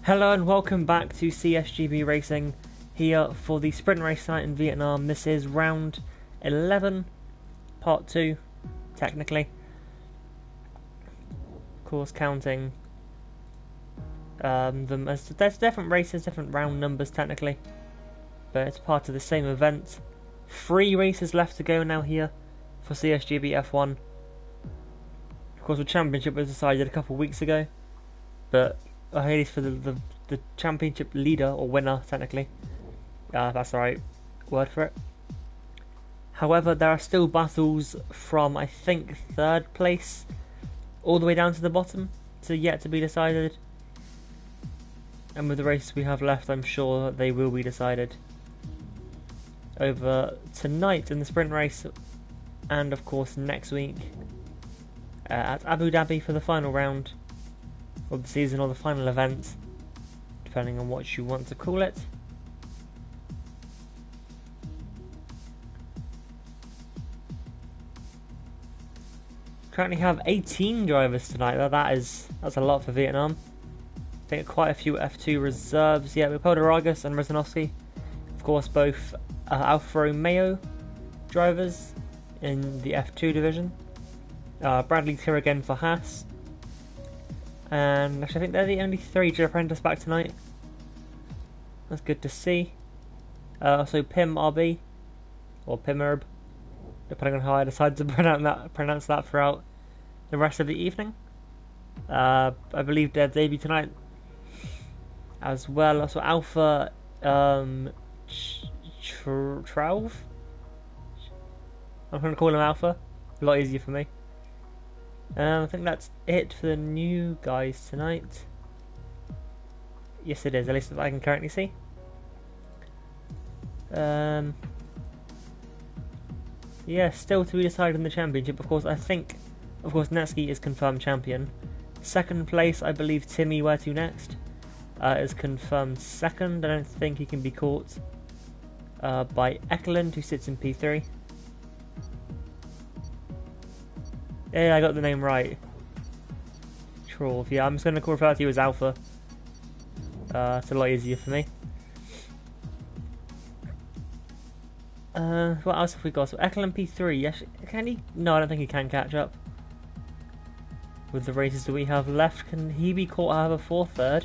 Hello and welcome back to CSGB Racing here for the sprint race night in Vietnam. This is round 11, part 2, technically. Of course, counting them as there's different races, different round numbers technically, but it's part of the same event. 3 races left to go now here for CSGB F1. Of course, the championship was decided a couple of weeks ago, but at least for the championship leader, or winner technically, that's the right word for it. However, there are still battles from, I think, 3rd place all the way down to the bottom, so yet to be decided. And with the races we have left, I'm sure that they will be decided over tonight in the sprint race, and of course next week at Abu Dhabi for the final round of the season, or the final event, depending on what you want to call it. Currently have 18 drivers tonight, though. That's a lot for Vietnam. I think quite a few F2 reserves. Yeah, with Podaragas and Rezanowski, of course, both Alfa Romeo drivers in the F2 division. Bradley's here again for Haas. And actually I think they're the only 3 to apprentice back tonight. That's good to see. Also Pim RB, or Pimherb, depending on how I decide to pronounce that throughout the rest of the evening. I believe their debut tonight as well. Also Alpha Trauv. I'm going to call him Alpha, a lot easier for me. I think that's it for the new guys tonight. Yes, it is, at least that I can currently see. Yeah, still to be decided in the championship. Of course, Netsky is confirmed champion. 2nd place, I believe Timmy Where To Next is confirmed 2nd. I don't think he can be caught by Ekelund, who sits in P3. Yeah, I got the name right. Trolv. Yeah, I'm just going to refer to you as Alpha. It's a lot easier for me. What else have we got? So Ekelund P3. Yes, can he? No, I don't think he can catch up with the races that we have left. Can he be caught, however, for 3rd?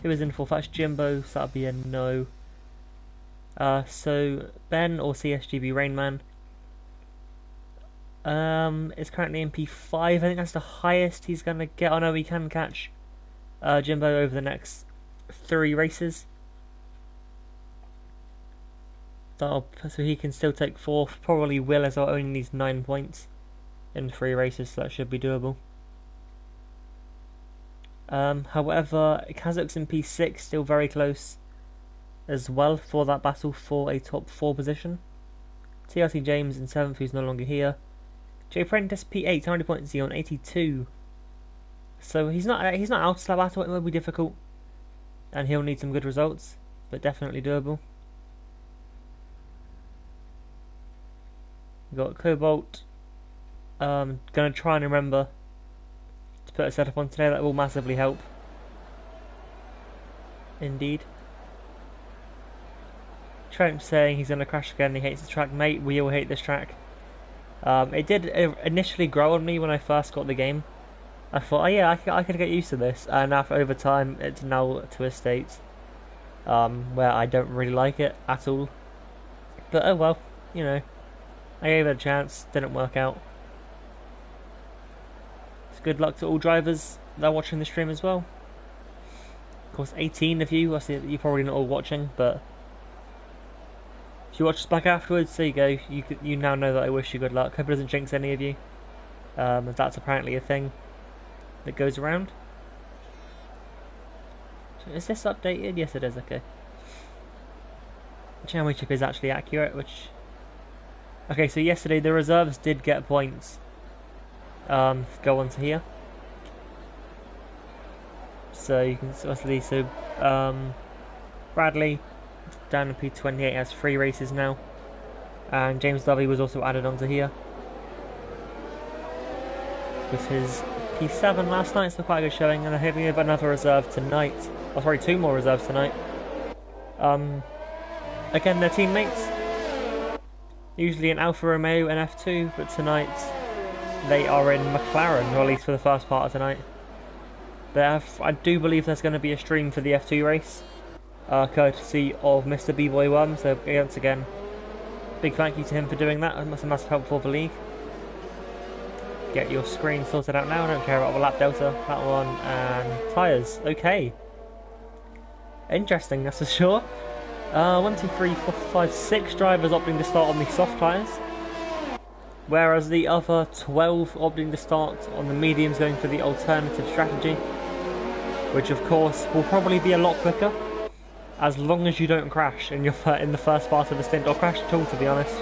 He was in 4th. That's Jimbo, so that'll be a no. So Ben or CSGB Rainman is currently in P5. I think that's the highest he's going to get. Oh no, he can catch Jimbo over the next 3 races. So he can still take 4th. Probably will, as well. Only needs 9 points in 3 races, so that should be doable. However, Kazakh's in P6, still very close as well for that battle for a top 4 position. TRC James in 7th, who's no longer here. J Prentice P8, how many points is he on? 82. So he's not out of that battle. It will be difficult, and he'll need some good results, but definitely doable. We've got Cobalt. Gonna try and remember to put a setup on today. That will massively help. Indeed. Trent saying he's gonna crash again. He hates the track, mate. We all hate this track. It did initially grow on me when I first got the game. I thought, oh yeah, I could get used to this, and after over time, it's now to a state where I don't really like it at all. But oh well, you know, I gave it a chance, didn't work out. So good luck to all drivers that are watching the stream as well. Of course, 18 of you, I see that you're probably not all watching, but if you watch us back afterwards, there you go. You now know that I wish you good luck. Hope it doesn't jinx any of you, as that's apparently a thing that goes around. So is this updated? Yes, it is. Okay. The championship is actually accurate. Okay, so yesterday the reserves did get points. Go on to here. So you can obviously Bradley down in P28 has 3 races now, and James Dovey was also added onto here with his P7 last night, so quite a good showing, and I hope we have another reserve tonight Oh, sorry, 2 more reserves tonight. Again, they're teammates. Usually in Alfa Romeo and F2, but tonight they are in McLaren, or at least for the first part of tonight. I do believe there's going to be a stream for the F2 race, courtesy of Mr. B-Boy1, so once again, big thank you to him for doing that. That's a massive help for the league. Get your screen sorted out now, I don't care about the lap delta, that one, and tyres. Okay. Interesting, that's for sure. 1, 2, 3, 4, 5, 6 drivers opting to start on the soft tyres, whereas the other 12 opting to start on the mediums, going for the alternative strategy, which of course will probably be a lot quicker, as long as you don't crash in the first part of the stint, or crash at all, to be honest.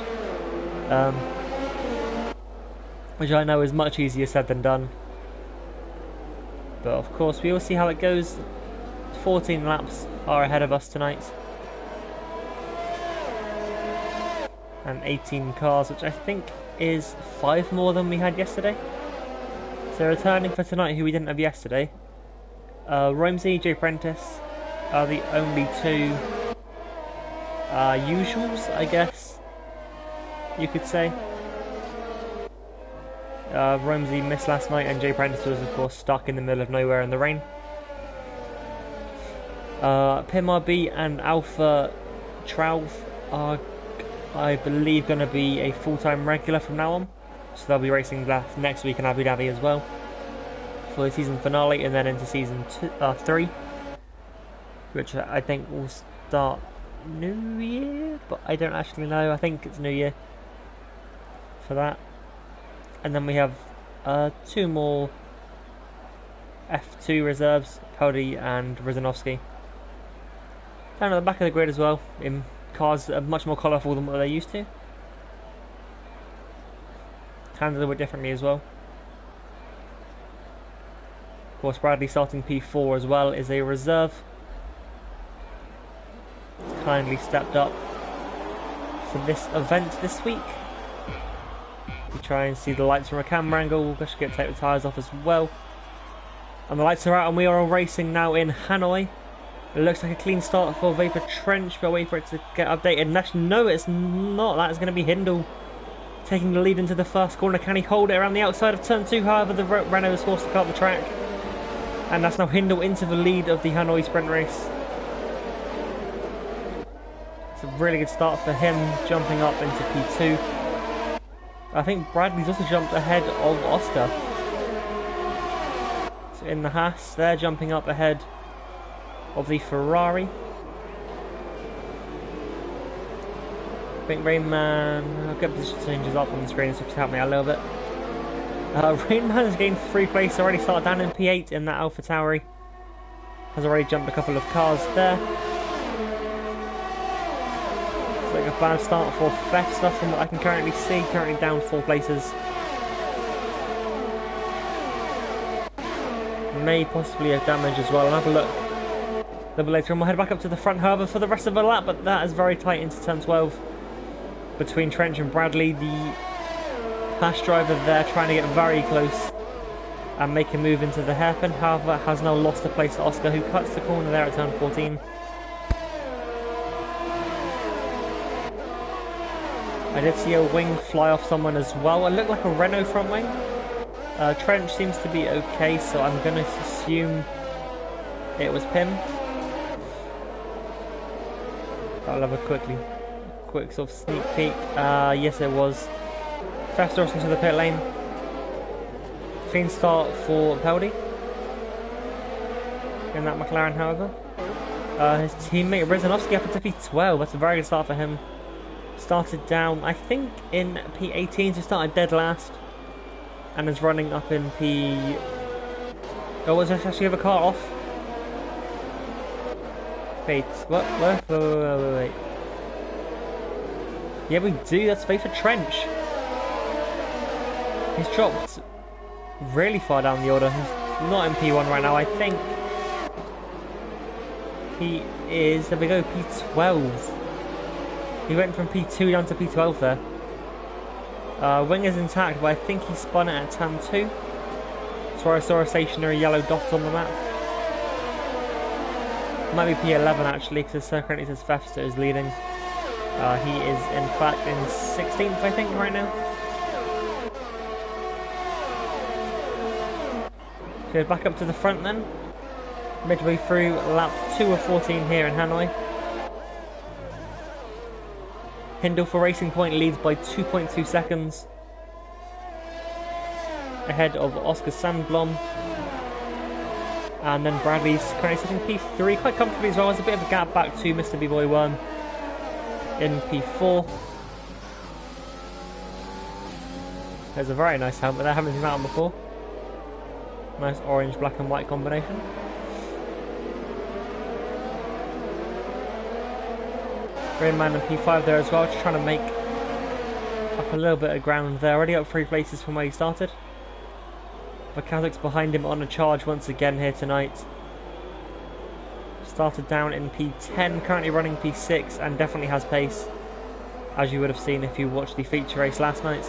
Which I know is much easier said than done. But of course, we will see how it goes. 14 laps are ahead of us tonight. And 18 cars, which I think is 5 more than we had yesterday. So returning for tonight, who we didn't have yesterday, Romsey, Jay Prentice are the only 2 usuals, I guess you could say. Romsey missed last night, and Jay Prentice was of course stuck in the middle of nowhere in the rain. Pim RB and Alpha Trauv are, I believe, going to be a full-time regular from now on, so they'll be racing next week in Abu Dhabi as well for the season finale, and then into season 3, which I think will start New Year, but I don't actually know. I think it's New Year for that. And then we have 2 more F2 reserves, Peldy and Rizanovsky, down at the back of the grid as well, in cars that are much more colourful than what they're used to. Handled a little bit differently as well. Of course, Bradley starting P4 as well is a reserve. He's kindly stepped up for this event this week. We try and see the lights from a camera angle. We'll just take the tyres off as well. And the lights are out, and we are racing now in Hanoi. It looks like a clean start for Vapor Trench, but wait for it to get updated. And actually, no, it's not. That is going to be Hindle taking the lead into the first corner. Can he hold it around the outside of turn 2? However, the Renault is forced to cut the track. And that's now Hindle into the lead of the Hanoi sprint race. It's a really good start for him, jumping up into P2. I think Bradley's also jumped ahead of Oscar. So in the Haas, they're jumping up ahead of the Ferrari. I think Rainman, I'll get position changes up on the screen so to help me out a little bit. Rainman has gained 3 places already, started down in P8 in that Alpha Tauri. Has already jumped a couple of cars there. It's like a bad start for Festa from what I can currently see, currently down 4 places. May possibly have damage as well, I'll have a look a little later on. We'll head back up to the front, however, for the rest of the lap, but that is very tight into turn 12 between Trench and Bradley. The Haas driver there trying to get very close and make a move into the hairpin, however has now lost a place to Oscar, who cuts the corner there at turn 14. I did see a wing fly off someone as well. It looked like a Renault front wing. Trench seems to be okay, so I'm going to assume it was Pim. I'll have a quick sort of sneak peek. Yes, it was. Fast Dawson to the pit lane. Clean start for Peldy in that McLaren, however. His teammate Rizanovsky up to P12. That's a very good start for him. Started down, I think, in P18, so started dead last. And is running up in P... Oh, was there actually have a car off? Wait, what? Wait. Yeah, we do. That's Vapor Trench. He's dropped really far down the order. He's not in P1 right now. I think he is. There we go, P12. He went from P2 down to P12 there. Wing is intact, but I think he spun it at turn 2. That's where I saw a stationary yellow dot on the map. Might be P11 actually, because currently says Fefster is leading. He is in fact in 16th, I think, right now. So back up to the front then. Midway through lap 2 of 14 here in Hanoi. Hindle for Racing Point leads by 2.2 seconds. Ahead of Oscar Sandblom. And then Bradley's currently sitting P3 quite comfortably as well. There's a bit of a gap back to Mr. B-Boy Worm in P4. There's a very nice helmet there, I haven't seen that one before. Nice orange, black and white combination. Rainman in P5 there as well, just trying to make up a little bit of ground there. Already up 3 places from where he started. But Kazakh's behind him on a charge once again here tonight. Started down in P10, currently running P6 and definitely has pace, as you would have seen if you watched the feature race last night.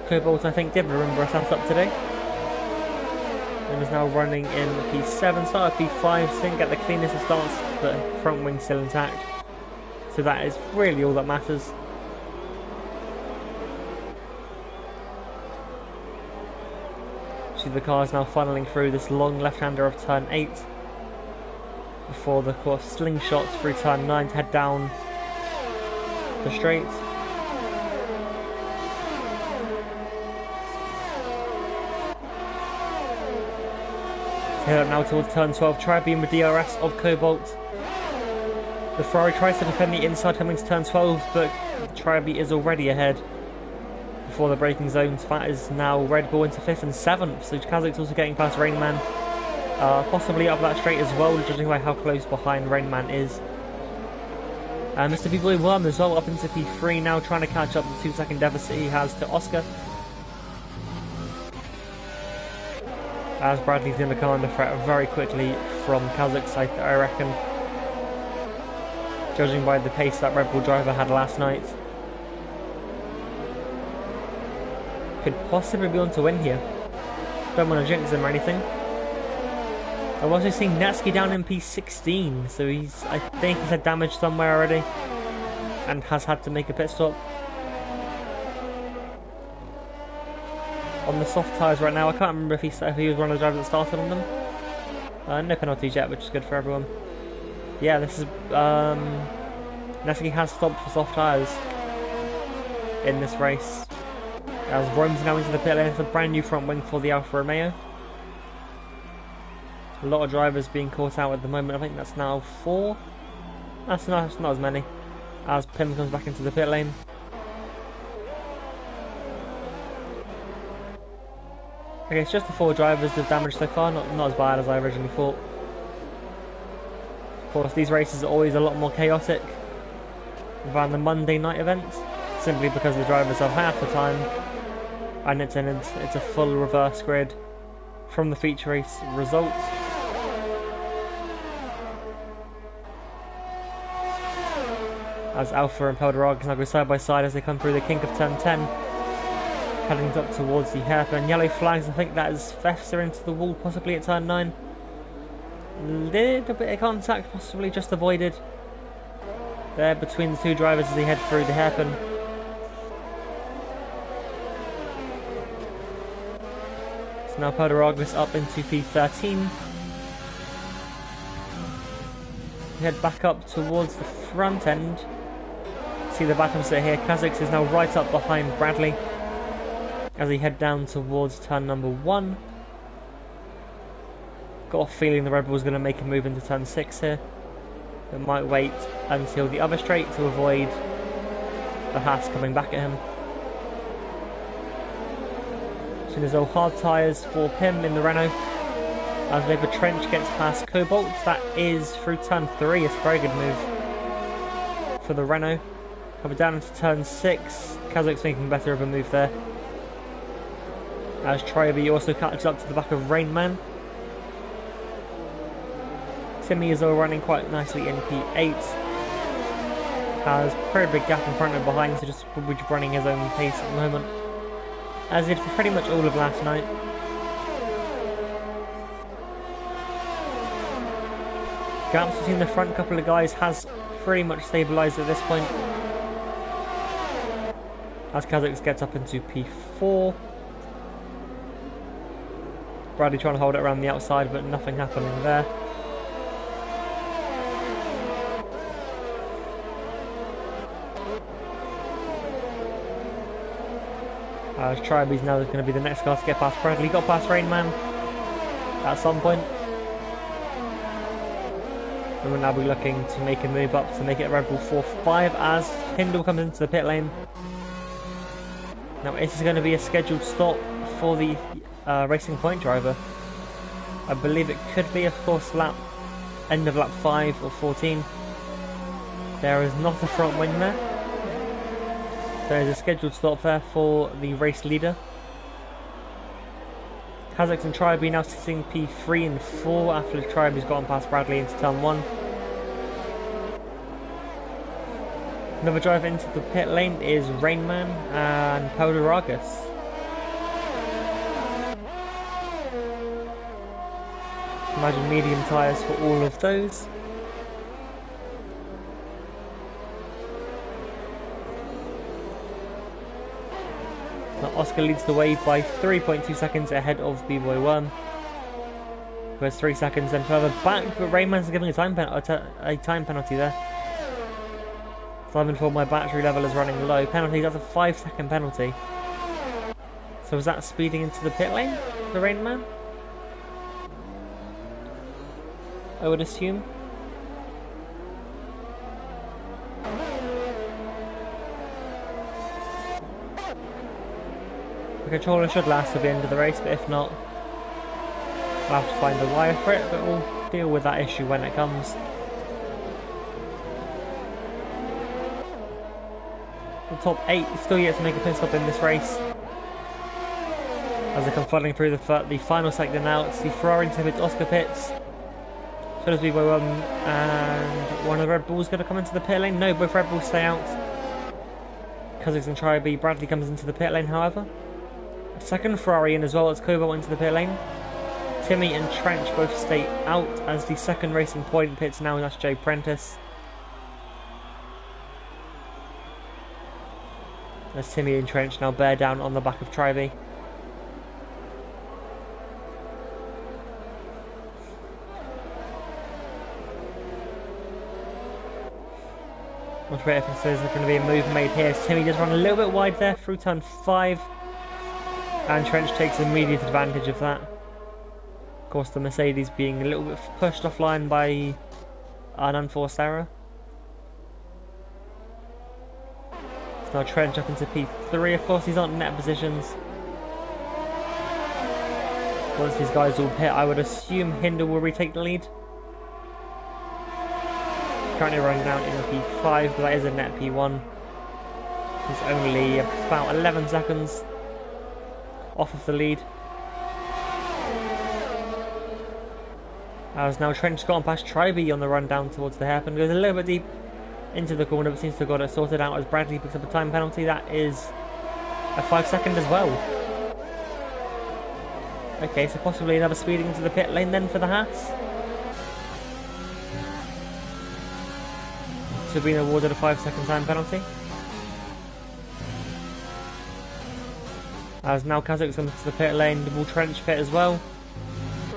Cobalt, I think, did remember a setup today. And is now running in P7, started P5, so didn't get the cleanest of starts, but front wing still intact. So that is really all that matters. See the cars now funneling through this long left-hander of turn 8 before the course slingshot through turn 9 to head down the straight. Head up now towards turn 12, Tri-Beam with DRS of Cobalt. The Ferrari tries to defend the inside coming to turn 12, but Tri-Beam is already ahead before the braking zones. That is now Red Bull into 5th and 7th, so Kazakh's also getting past Rainman. Possibly up that straight as well, judging by how close behind Rainman is. Mr. B-Boy Worm as well up into P3 now, trying to catch up the 2-second deficit he has to Oscar. As Bradley's going to come under threat very quickly from Kazakh's side, I reckon. Judging by the pace that Red Bull driver had last night. Could possibly be on to win here. Don't want to jinx him or anything. I've also seen Netsky down in P16, so I think he's had damage somewhere already. And has had to make a pit stop. On the soft tyres right now, I can't remember if he was one of the drivers that started on them. No penalties yet, which is good for everyone. Yeah, this is... Netsky has stopped for soft tyres in this race. As Rome's now into the pit lane, it's a brand new front wing for the Alfa Romeo. A lot of drivers being caught out at the moment. I think that's now 4. That's not as many. As Pim comes back into the pit lane. Okay, it's just the 4 drivers that have damaged so far, not as bad as I originally thought. Of course, these races are always a lot more chaotic than the Monday night events, simply because the drivers have half the time, and it's a full reverse grid from the feature race results. As Alpha and Peldoragas now go side by side as they come through the kink of turn 10. Heading up towards the hairpin. Yellow flags, I think that is Fefster into the wall, possibly at turn 9. Little bit of contact, possibly just avoided there between the 2 drivers as they head through the hairpin. So now Peldoragas up into P13. We head back up towards the front end. See the bottom sit here. Kazakhs is now right up behind Bradley as he head down towards turn number 1. Got a feeling the Red Bull is going to make a move into turn 6 here. It might wait until the other straight to avoid the Haas coming back at him. So there's all hard tyres for Pim in the Renault. As Labour Trench gets past Cobalt, that is through turn 3. It's a very good move for the Renault. Coming down into turn 6, Kazakh's making better of a move there. As Tribe also catches up to the back of Rainman. Timmy is all running quite nicely in P8. Has a pretty big gap in front and behind, so just running his own pace at the moment. As he did for pretty much all of last night. Gaps between the front couple of guys has pretty much stabilised at this point. As Kazakhs gets up into P4. Bradley trying to hold it around the outside, but nothing happening there. Tribe's now going to be the next car to get past Bradley. Got past Rainman at some point. And we'll now be looking to make a move up to make it Red Bull 4-5 as Hindle comes into the pit lane. Now this is going to be a scheduled stop for the Racing Point driver. I believe it could be, of course, end of lap 5 or 14. There is not a front wing there. There is a scheduled stop there for the race leader. Kazakhs and Tribe now sitting P3 and 4 after the Tribe has gotten past Bradley into turn 1. Another driver into the pit lane is Rainman and Podaragas. Imagine medium tyres for all of those. Now Oscar leads the way by 3.2 seconds ahead of B-Boy 1. Who has 3 seconds then further back, but Rainman's giving a time penalty there. So I've been told my battery level is running low. Penalty, that's a 5-second penalty. So is that speeding into the pit lane, the Rainman? I would assume. The controller should last to the end of the race, but if not, we'll have to find the wire for it, but we'll deal with that issue when it comes. The top 8 still yet to make a pit stop in this race. As they come flooding through the final sector now, it's the Ferrari into pits, Oscar pits. So does B-Boy 1, and one of the Red Bulls going to come into the pit lane? No, both Red Bulls stay out. Kazakhs and Tri B, Bradley comes into the pit lane, however. Second Ferrari in as well as Cobalt into the pit lane. Timmy and Trench both stay out as the second Racing Point pits now, and that's Jay Prentice. As Timmy and Trench now bear down on the back of Tri-B. Much better if there's going to be a move made here. Timmy does run a little bit wide there through turn 5. And Trench takes immediate advantage of that. Of course, the Mercedes being a little bit pushed offline by an unforced error. So now Trench up into P3. Of course, he's not in net positions. Once these guys all pit, I would assume Hindle will retake the lead. Currently running down in P5, but that is a net P1. He's only about 11 seconds off of the lead. As now Trench gone past Tri-B on the run down towards the hairpin. Goes a little bit deep into the corner, but seems to have got it sorted out as Bradley picks up a time penalty. That is a 5-second as well. Okay, so possibly another speeding into the pit lane then for the Haas. So being awarded a 5-second time penalty. As now Kazakhs comes to the pit lane, will Trench pit as well.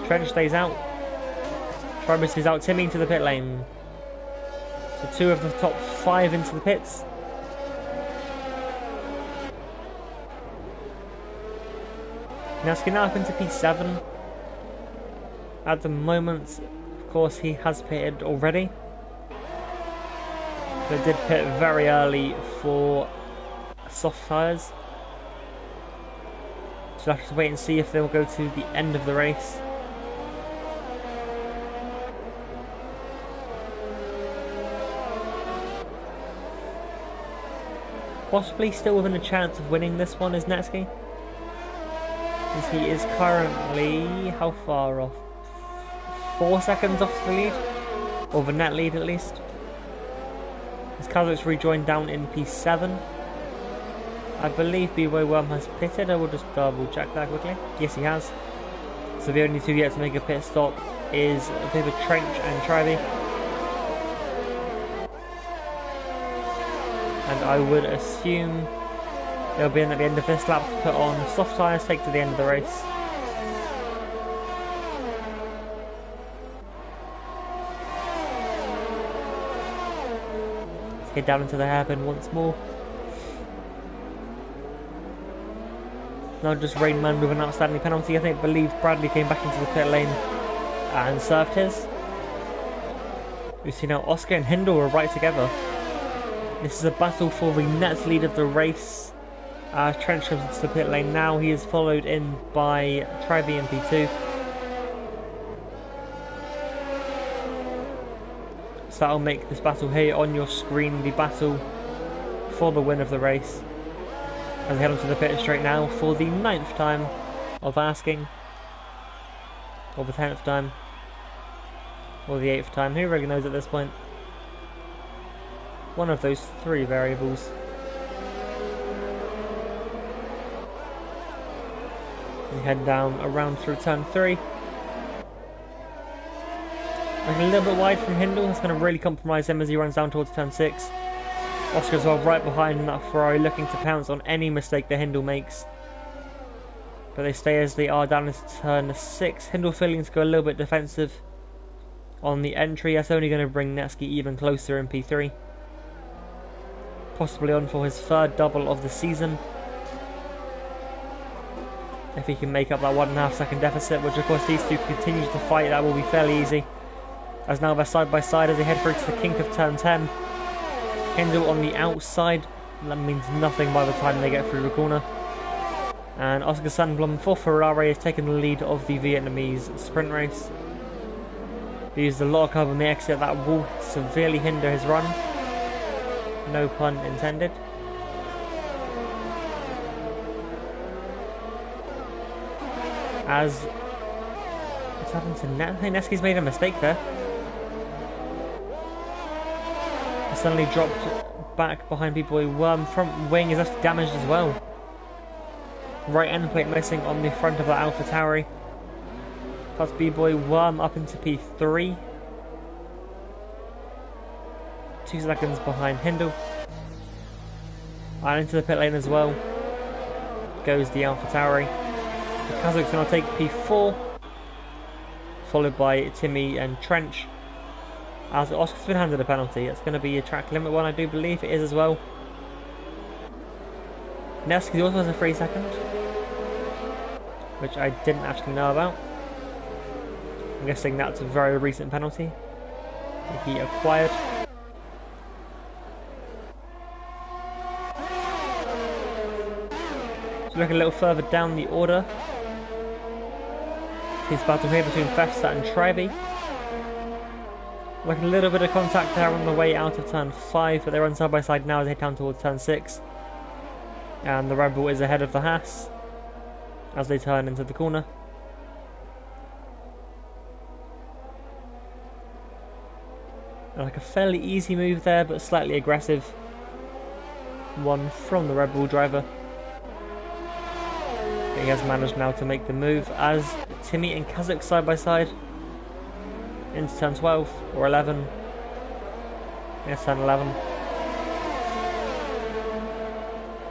Trench stays out. Tribus is out, Timmy into the pit lane. So 2 of the top 5 into the pits. Now now up into P7. At the moment, of course, he has pitted already. But did pit very early for soft tyres. So we'll have to wait and see if they'll go to the end of the race. Possibly still within a chance of winning this one is Netsky. As he is currently, how far off? 4 seconds off the lead? Or the net lead at least. As Kazakhs rejoined down in P7. I believe B-Boy Worm has pitted. I will just double check that quickly. Yes, he has. So the only 2 yet to make a pit stop is David Trench and Tri-B. and I would assume they'll be in at the end of this lap to put on soft tyres, take to the end of the race. Let's head down into the hairpin once more. Now just Rainman with an outstanding penalty. I believe Bradley came back into the pit lane and served his. We see now Oscar and Hindle are right together. This is a battle for the net lead of the race. Trench comes into the pit lane now. He is followed in by Triby in P2. So that'll make this battle here on your screen the battle for the win of the race. As we head onto the pit straight now for the 9th time of asking. Or the 10th time. Or the 8th time. Who really knows at this point? One of those 3 variables. We head down around through turn 3. Like a little bit wide from Hindle. That's going to really compromise him as he runs down towards turn 6. Oscar as well right behind that Ferrari, looking to pounce on any mistake that Hindle makes. But they stay as they are down into turn 6. Hindle feeling to go a little bit defensive on the entry. That's only going to bring Netsky even closer in P3. Possibly on for his 3rd double of the season. If he can make up that 1.5 second deficit, which of course these two continue to fight, that will be fairly easy. As now they're side by side as they head through to the kink of turn 10. Hindle on the outside, that means nothing by the time they get through the corner. And Oscar Sandblom for Ferrari has taken the lead of the Vietnamese sprint race. He used a lot of cover on the exit that will severely hinder his run. No pun intended. As what's happened to Net? I think Nesky's made a mistake there. Suddenly dropped back behind B-Boy Worm. Front wing is actually damaged as well. Right end plate missing on the front of that Alpha Tauri. Plus B-Boy Worm up into P3. 2 seconds behind Hindle. And into the pit lane as well goes the Alpha Tauri. The Kazakh's going to take P4. Followed by Timmy and Trench. As Oscar's been handed a penalty, it's going to be a track limit one, I do believe it is as well. Nesky also has a 3 second, which I didn't actually know about. I'm guessing that's a very recent penalty that he acquired. So look a little further down the order. This battle here between Festa and Triby. Like a little bit of contact there on the way out of turn 5, but they run side by side now as they head down towards turn 6. And the Red Bull is ahead of the Haas as they turn into the corner. And like a fairly easy move there, but slightly aggressive one from the Red Bull driver. But he has managed now to make the move as Timmy and Kazakh side by side. Into turn 12 or 11. Yes, turn 11.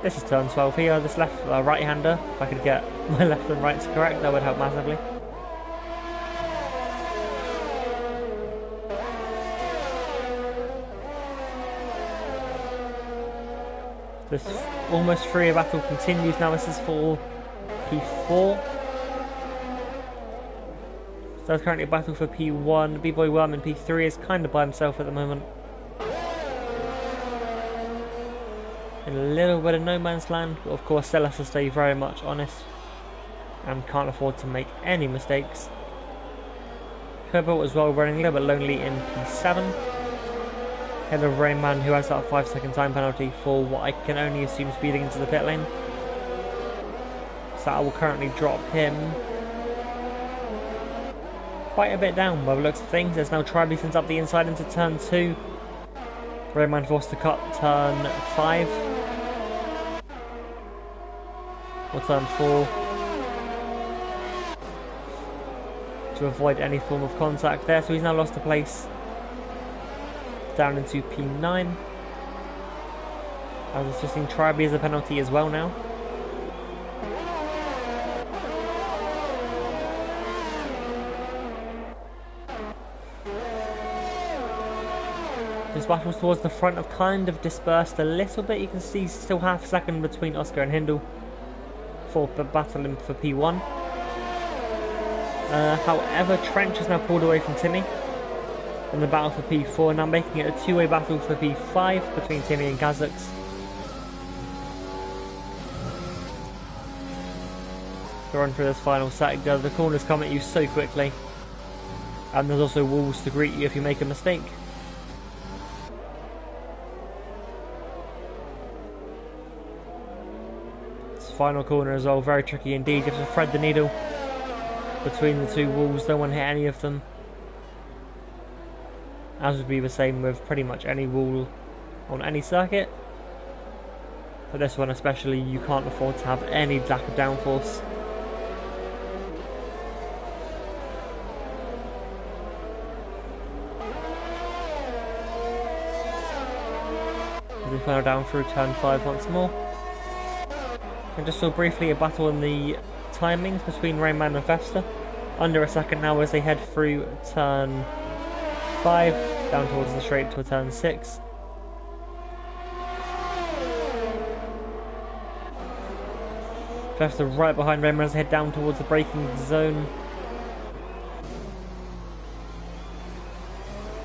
This is turn 12 here. This left right-hander. If I could get my left and rights correct, that would help massively. This almost free battle continues now. This is for P4. So there's currently a battle for P1. B-Boy Worm in P3 is kind of by himself at the moment. In a little bit of no man's land, but of course still has to stay very much honest and can't afford to make any mistakes. Turbo as well running a little bit lonely in P7. Head of Rainman, who has that 5 second time penalty for what I can only assume speeding into the pit lane. So that will currently drop him quite a bit down by the looks of things. There's now Triby sends up the inside into turn 2. Rayman forced to cut turn 5. Or turn 4. To avoid any form of contact there, so he's now lost a place. Down into P9. As it's just in Tribe as a penalty as well now. This battles towards the front have kind of dispersed a little bit. You can see still half a second between Oscar and Hindle for battling for P1. However, Trench is now pulled away from Timmy in the battle for P4, now making it a two-way battle for P5 between Timmy and Kazakhs. To run through this final sector, the corners come at you so quickly, and there's also walls to greet you if you make a mistake. This final corner as well, very tricky indeed. You have to thread the needle between the two walls, don't want to hit any of them. As would be the same with pretty much any wall on any circuit. For this one especially, you can't afford to have any lack of downforce. We final down through turn 5 once more. And just saw briefly a battle in the timings between Rayman and Festa. Under a second now as they head through turn 5 down towards the straight to a turn 6. Festa right behind Rayman as they head down towards the braking zone.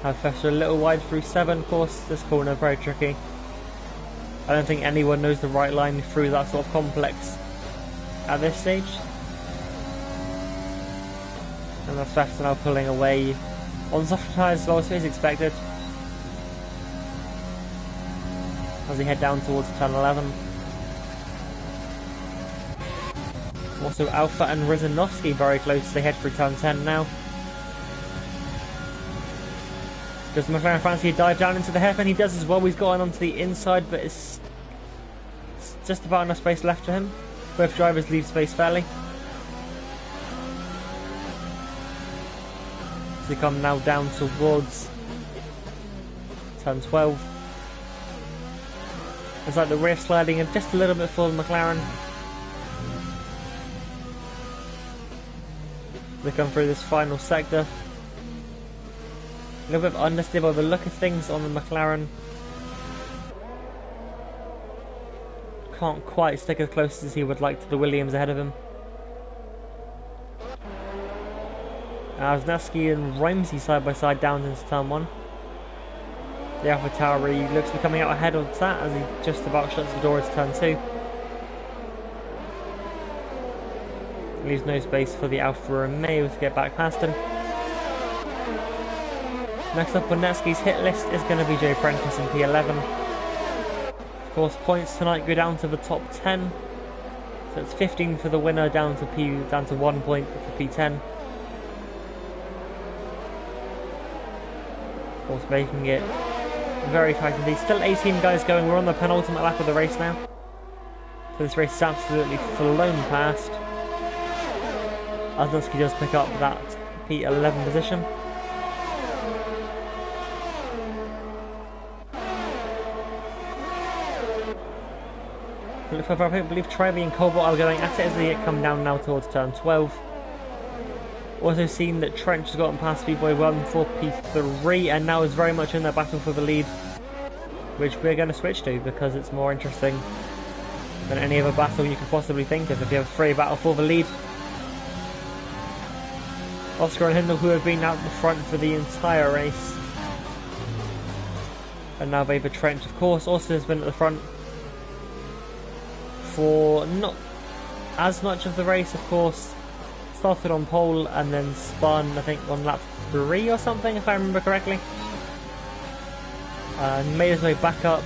Have Festa a little wide through 7, of course. This corner very tricky. I don't think anyone knows the right line through that sort of complex at this stage. And that's Festa now pulling away on softer tyres as well, so as expected. As they head down towards turn 11. Also Alpha and Rizanovsky very close as they head through turn 10 now. Does McLaren fancy a dive down into the hairpin? He does as well. He's gotten onto the inside, but it's just about enough space left for him. Both drivers leave space fairly. So they come now down towards turn 12. It's like the rear sliding in just a little bit for the McLaren. They come through this final sector. A little bit of understeer by the look of things on the McLaren. Can't quite stick as close as he would like to the Williams ahead of him. Wisniewski and Ramsey side by side down into turn 1. The AlphaTauri looks to be coming out ahead of that as he just about shuts the door into turn 2. Leaves no space for the Alfa Romeo to get back past him. Next up on Netsky's hit list is going to be Jay Prentice in P11. Of course, points tonight go down to the top 10. So it's 15 for the winner, down to 1 point for P10. Of course, making it very tight indeed. Still 18 guys going. We're on the penultimate lap of the race now. So this race is absolutely flown past. Wisniewski does pick up that P11 position. I believe Trevi and Cobalt are going at it as they come down now towards turn 12. Also seen that Trench has gotten past B-Boy 1 for P3 and now is very much in their battle for the lead, which we're going to switch to because it's more interesting than any other battle you could possibly think of if you have a free battle for the lead. Oscar and Hindle, who have been out the front for the entire race, and now Vader Trench, of course, also has been at the front for not as much of the race, of course. Started on pole and then spun, I think, on lap 3 or something, if I remember correctly. And made his way back up.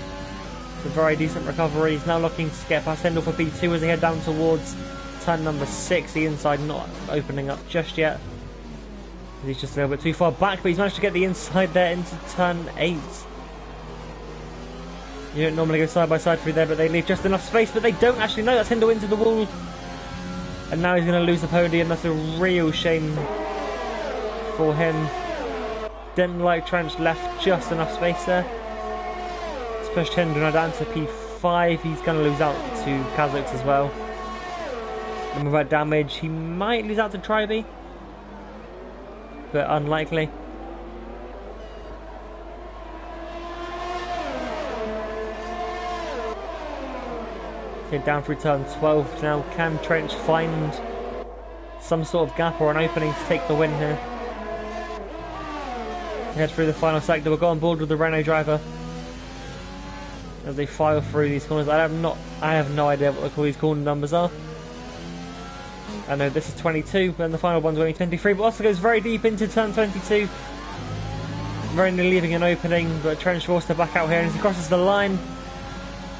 It's a very decent recovery. He's now looking to get past Hindle for P2 as they head down towards turn number 6. The inside not opening up just yet. He's just a little bit too far back, but he's managed to get the inside there into turn 8. You don't normally go side by side through there, but they leave just enough space, but they don't actually know. That's Hindle into the wall. And now he's going to lose the podium. That's a real shame for him. Didn't like Trench, left just enough space there. It's pushed Hindle now down to P5, he's going to lose out to Kazakhs as well. And with that damage, he might lose out to Tribe, but unlikely. Okay, down through turn 12 now. Can Trench find some sort of gap or an opening to take the win here? Head through the final sector. We'll go on board with the Renault driver as they file through these corners. I have no idea what these corner numbers are. I know this is 22, and the final one's only 23, but also goes very deep into turn 22. Very nearly leaving an opening, but Trench forced to back out here, and as he crosses the line,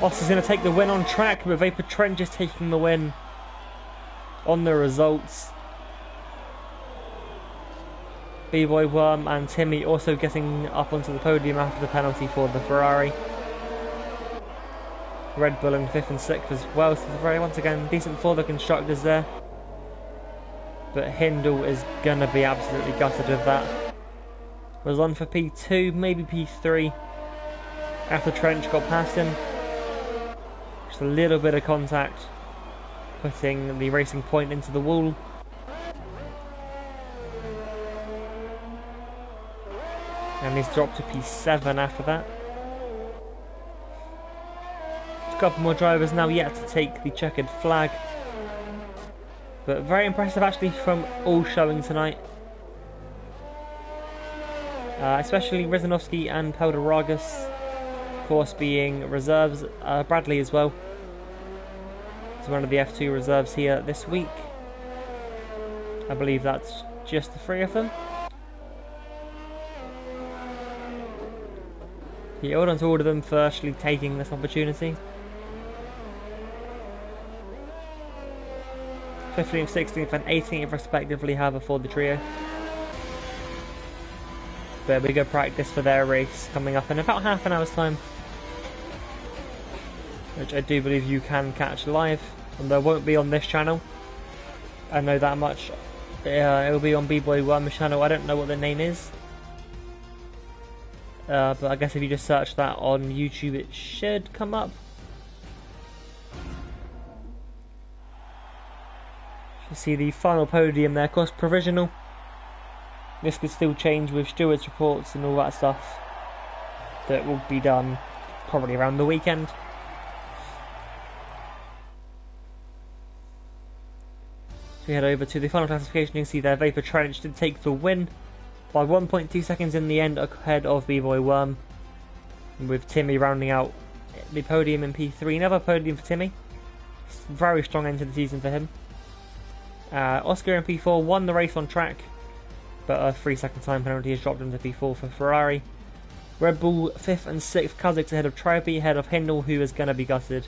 Oscar's going to take the win on track, but Vapor Trench is taking the win on the results. B-Boy Worm and Timmy also getting up onto the podium after the penalty for the Ferrari. Red Bull in 5th and 6th as well, so it's very, once again, decent for the constructors there. But Hindle is going to be absolutely gutted of that. Was on for P2, maybe P3, after Trench got past him. Just a little bit of contact, putting the Racing Point into the wall. And he's dropped to P7 after that. A couple more drivers now yet to take the checkered flag. But very impressive actually from all showing tonight. Especially Rezanovsky and Peldaragas, of course, being reserves. Bradley as well. He's one of the F2 reserves here this week. I believe that's just the 3 of them. He hold on to all of them for actually taking this opportunity. 15th, 16th and 18th respectively, however, for the trio. But we go practice for their race coming up in about half an hour's time, which I do believe you can catch live, although it won't be on this channel. I know that much. It will be on B-Boy Worm's channel. I don't know what the name is. But I guess if you just search that on YouTube, it should come up. You see the final podium there, of course, provisional. This could still change with stewards' reports and all that stuff that will be done probably around the weekend. So we head over to the final classification. You can see there Vapor Trench did take the win by 1.2 seconds in the end, ahead of B-Boy Worm, with Timmy rounding out the podium in P3. Another podium for Timmy. Very strong end to the season for him. Oscar in P4 won the race on track, but a 3-second time penalty has dropped him to P4 for Ferrari. Red Bull 5th and 6th, Kazakhs ahead of Tribe, ahead of Hindle, who is going to be gutted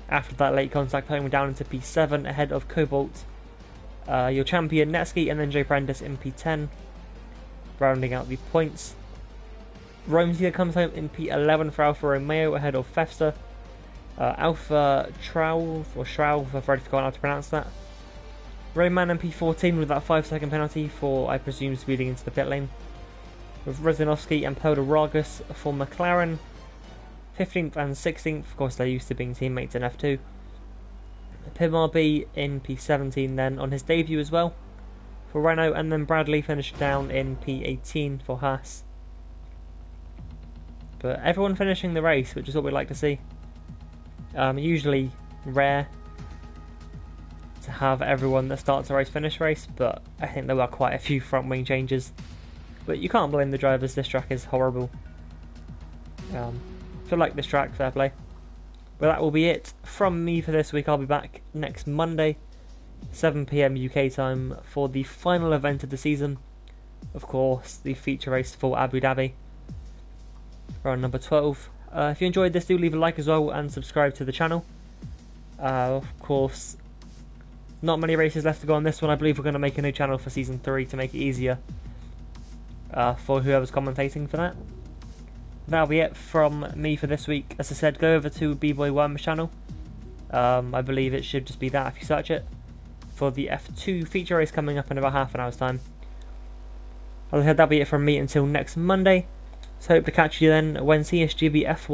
after that late contact, putting him down into P7 ahead of Cobalt. Your champion Netsky, and then Jay Prentice in P10. Rounding out the points. Romeo comes home in P11 for Alfa Romeo ahead of Festa. Alpha Trauv, or Shrouv, I've already forgotten how to pronounce that. Roman in P14 with that 5-second penalty for, I presume, speeding into the pit lane. With Rezanovsky and Peldaragas for McLaren. 15th and 16th, of course they're used to being teammates in F2. Pim RB in P17 then on his debut as well for Renault, and then Bradley finished down in P18 for Haas. But everyone finishing the race, which is what we like to see. Usually rare to have everyone that starts a race finish race, but I think there were quite a few front wing changes. But you can't blame the drivers, this track is horrible. If you like this track, fair play. But that will be it from me for this week. I'll be back next Monday, 7 PM UK time, for the final event of the season. Of course, the feature race for Abu Dhabi, round number 12. If you enjoyed this, do leave a like as well and subscribe to the channel. Of course, not many races left to go on this one. I believe we're going to make a new channel for Season 3 to make it easier for whoever's commentating for that. That'll be it from me for this week. As I said, go over to B-Boy Worm's channel. I believe it should just be that if you search it, for the F2 feature race coming up in about half an hour's time. As I said, that'll be it from me until next Monday. So hope to catch you then when CSGB F1